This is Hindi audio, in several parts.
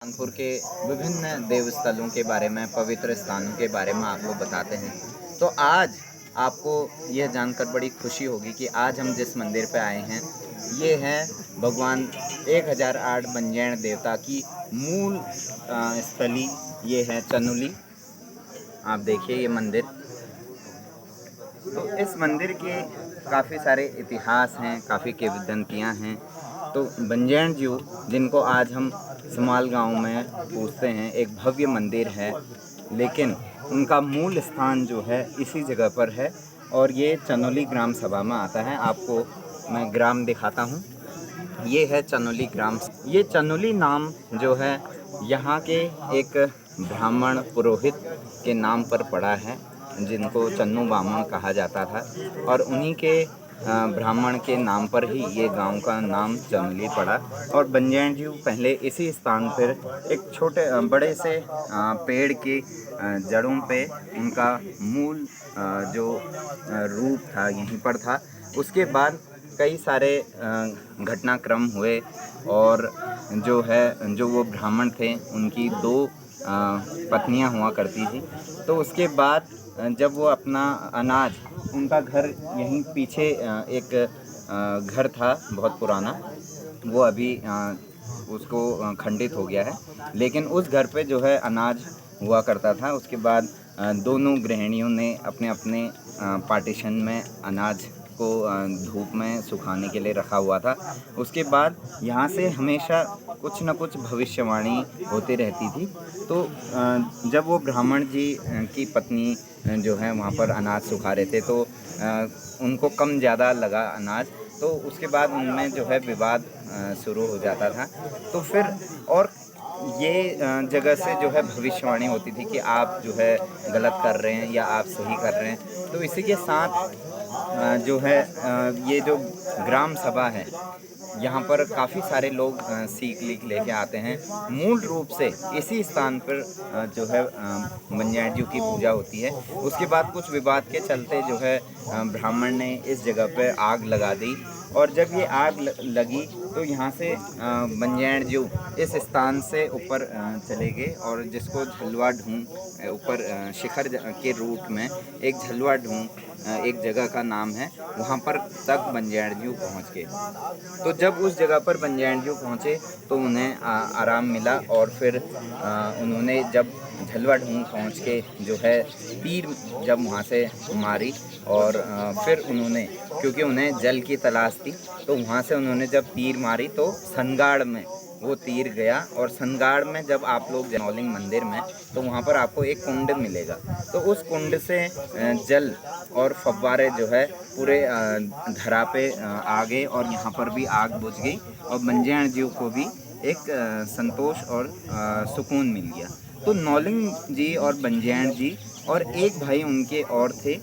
कानपुर के विभिन्न देव स्थलों के बारे में, पवित्र स्थानों के बारे में आपको बताते हैं। तो आज आपको यह जानकर बड़ी खुशी होगी कि आज हम जिस मंदिर पे आए हैं, ये है भगवान 1008 बंजैण देवता की मूल स्थली। ये है चनुली। आप देखिए ये मंदिर। तो इस मंदिर के काफ़ी सारे इतिहास हैं, काफ़ी किंवदंतियाँ हैं। तो बंजैण जी, जिनको आज हम सुमाल गांव में पूजते हैं, एक भव्य मंदिर है, लेकिन उनका मूल स्थान जो है इसी जगह पर है और ये चनोली ग्राम सभा में आता है। आपको मैं ग्राम दिखाता हूँ। ये है चनोली ग्राम। ये चनोली नाम जो है यहाँ के एक ब्राह्मण पुरोहित के नाम पर पड़ा है, जिनको चन्नू बामन कहा जाता था, और उन्हीं के ब्राह्मण के नाम पर ही ये गांव का नाम चनोली पड़ा। और बंजैण जी पहले इसी स्थान पर एक छोटे बड़े से पेड़ की जड़ों पे उनका मूल जो रूप था यहीं पर था। उसके बाद कई सारे घटनाक्रम हुए और जो वो ब्राह्मण थे उनकी दो पत्नियां हुआ करती थी। तो उसके बाद जब वो अपना अनाज, उनका घर यहीं पीछे एक घर था बहुत पुराना, वो अभी उसको खंडित हो गया है, लेकिन उस घर पे जो है अनाज हुआ करता था। उसके बाद दोनों गृहिणियों ने अपने अपने पार्टीशन में अनाज को धूप में सुखाने के लिए रखा हुआ था। उसके बाद यहाँ से हमेशा कुछ न कुछ भविष्यवाणी होती रहती थी। तो जब वो ब्राह्मण जी की पत्नी जो है वहाँ पर अनाज सुखा रहे थे, तो उनको कम ज़्यादा लगा अनाज, तो उसके बाद उनमें जो है विवाद शुरू हो जाता था। तो फिर और ये जगह से जो है भविष्यवाणी होती थी कि आप जो है गलत कर रहे हैं या आप सही कर रहे हैं। तो इसी के साथ जो है ये जो ग्राम सभा है, यहाँ पर काफ़ी सारे लोग सीख लीख लेके आते हैं। मूल रूप से इसी स्थान पर जो है बंजैण जी की पूजा होती है। उसके बाद कुछ विवाद के चलते जो है ब्राह्मण ने इस जगह पर आग लगा दी, और जब ये आग लगी तो यहाँ से बंजैण जी इस स्थान से ऊपर चले गए, और जिसको झलवा ढूंढ, ऊपर शिखर के रूट में एक झलवा ढूंढ एक जगह का नाम है, वहाँ पर तक बंजैण जी पहुँच गए। तो जब उस जगह पर बंजैण जी पहुँचे तो उन्हें आराम मिला, और फिर उन्होंने जब झलवा ढूंढ पहुँच के जो है तीर जब वहाँ से मारी, और फिर उन्होंने, क्योंकि उन्हें जल की तलाश थी, तो वहाँ से उन्होंने जब तीर मारी तो सनगाड़ में वो तीर गया। और सनगाड़ में जब आप लोग जनौलिंग मंदिर में, तो वहाँ पर आपको एक कुंड मिलेगा। तो उस कुंड से जल और फव्वारे जो है पूरे धरा पे आ गए, और यहाँ पर भी आग बुझ गई, और बंजैण जी को भी एक संतोष और सुकून मिल गया। तो नौलिंग जी और बंजैण जी और एक भाई उनके और थे,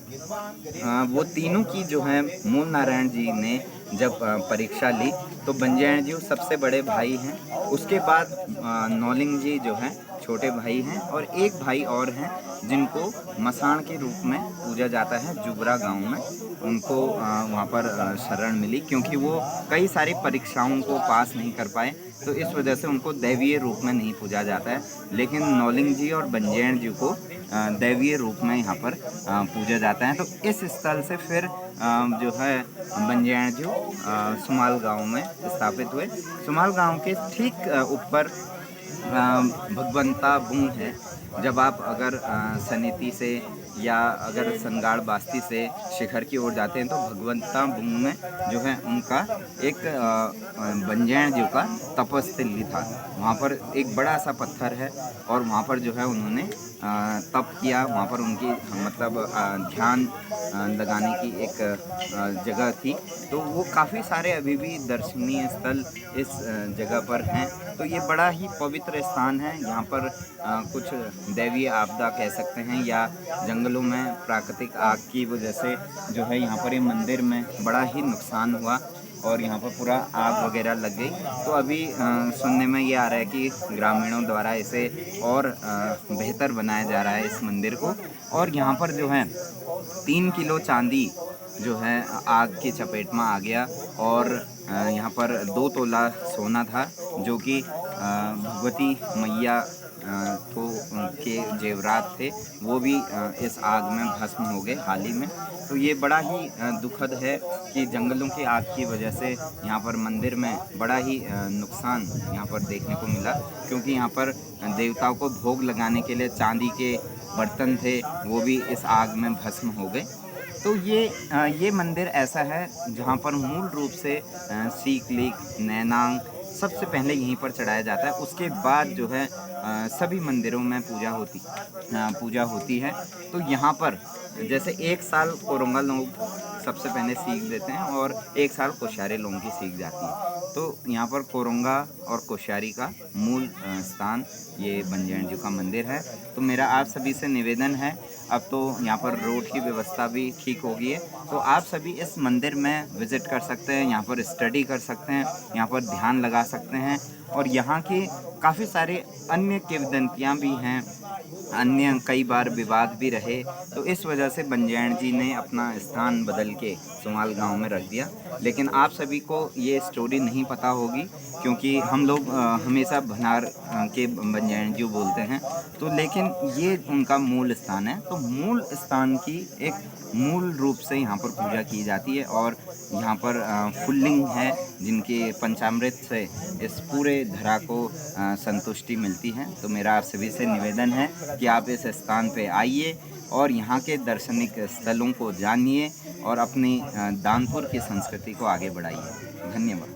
वो तीनों की जो है मूल नारायण जी ने जब परीक्षा ली, तो बंजैण जी सबसे बड़े भाई हैं। उसके बाद नौलिंग जी जो हैं छोटे भाई हैं, और एक भाई और हैं जिनको मसाण के रूप में पूजा जाता है जुबरा गांव में। उनको वहाँ पर शरण मिली, क्योंकि वो कई सारी परीक्षाओं को पास नहीं कर पाए, तो इस वजह से उनको दैवीय रूप में नहीं पूजा जाता है। लेकिन नौलिंग जी और बंजैण जी को दैवीय रूप में यहाँ पर पूजा जाता है। तो इस स्थल से फिर जो है बंजैण जी सुमाल गांव में स्थापित हुए। सुमाल गांव के ठीक ऊपर भगवंता बूंग है। जब आप अगर सनेती से या अगर सनगाड़ बास्ती से शिखर की ओर जाते हैं, तो भगवंता बूंग में जो है उनका एक बंजैण जी का तपस्थली था। वहाँ पर एक बड़ा सा पत्थर है, और वहाँ पर जो है उन्होंने तप किया। वहाँ पर उनकी मतलब ध्यान लगाने की एक जगह थी। तो वो काफ़ी सारे अभी भी दर्शनीय स्थल इस जगह पर हैं। तो ये बड़ा ही पवित्र स्थान है। यहाँ पर कुछ दैवीय आपदा कह सकते हैं, या जंगलों में प्राकृतिक आग की वजह से जो है यहाँ पर ये मंदिर में बड़ा ही नुकसान हुआ, और यहाँ पर पूरा आग वगैरह लग गई। तो अभी सुनने में ये आ रहा है कि ग्रामीणों द्वारा इसे और बेहतर बनाया जा रहा है इस मंदिर को। और यहाँ पर जो है 3 किलो चांदी जो है आग की चपेट में आ गया, और यहाँ पर 2 तोला सोना था, जो कि भगवती मैया को के जेवरात थे वो भी इस आग में भस्म हो गए हाल ही में। तो ये बड़ा ही दुखद है कि जंगलों की आग की वजह से यहाँ पर मंदिर में बड़ा ही नुकसान यहाँ पर देखने को मिला, क्योंकि यहाँ पर देवताओं को भोग लगाने के लिए चांदी के बर्तन थे, वो भी इस आग में भस्म हो गए। तो ये मंदिर ऐसा है जहाँ पर मूल रूप से सीकलिक, नैनांग सबसे पहले यहीं पर चढ़ाया जाता है। उसके बाद जो है सभी मंदिरों में पूजा होती है। तो यहाँ पर जैसे एक साल कोरंगा लोग सबसे पहले सीख देते हैं और एक साल कोश्यारी लोगों की सीख जाती है। तो यहाँ पर कोरंगा और कोश्यारी का मूल स्थान ये बंजैण जी का मंदिर है। तो मेरा आप सभी से निवेदन है, अब तो यहाँ पर रोड की व्यवस्था भी ठीक हो गई है, तो आप सभी इस मंदिर में विज़िट कर सकते हैं, यहाँ पर स्टडी कर सकते हैं, यहाँ पर ध्यान लगा सकते हैं। और यहाँ के काफ़ी सारे अन्य किंवदंतियाँ भी हैं, अन्य कई बार विवाद भी रहे, तो इस वजह से बंजैण जी ने अपना स्थान बदल के सुमाल गांव में रख दिया। लेकिन आप सभी को ये स्टोरी नहीं पता होगी, क्योंकि हम लोग हमेशा भनार के बंजैण जी बोलते हैं, तो लेकिन ये उनका मूल स्थान है। तो मूल स्थान की एक मूल रूप से यहाँ पर पूजा की जाती है और यहाँ पर फुल्लिंग है जिनके पंचामृत से इस पूरे धरा को संतुष्टि मिलती है। तो मेरा आप सभी से निवेदन है कि आप इस स्थान पे आइए और यहाँ के दार्शनिक स्थलों को जानिए और अपनी दानपुर की संस्कृति को आगे बढ़ाइए। धन्यवाद।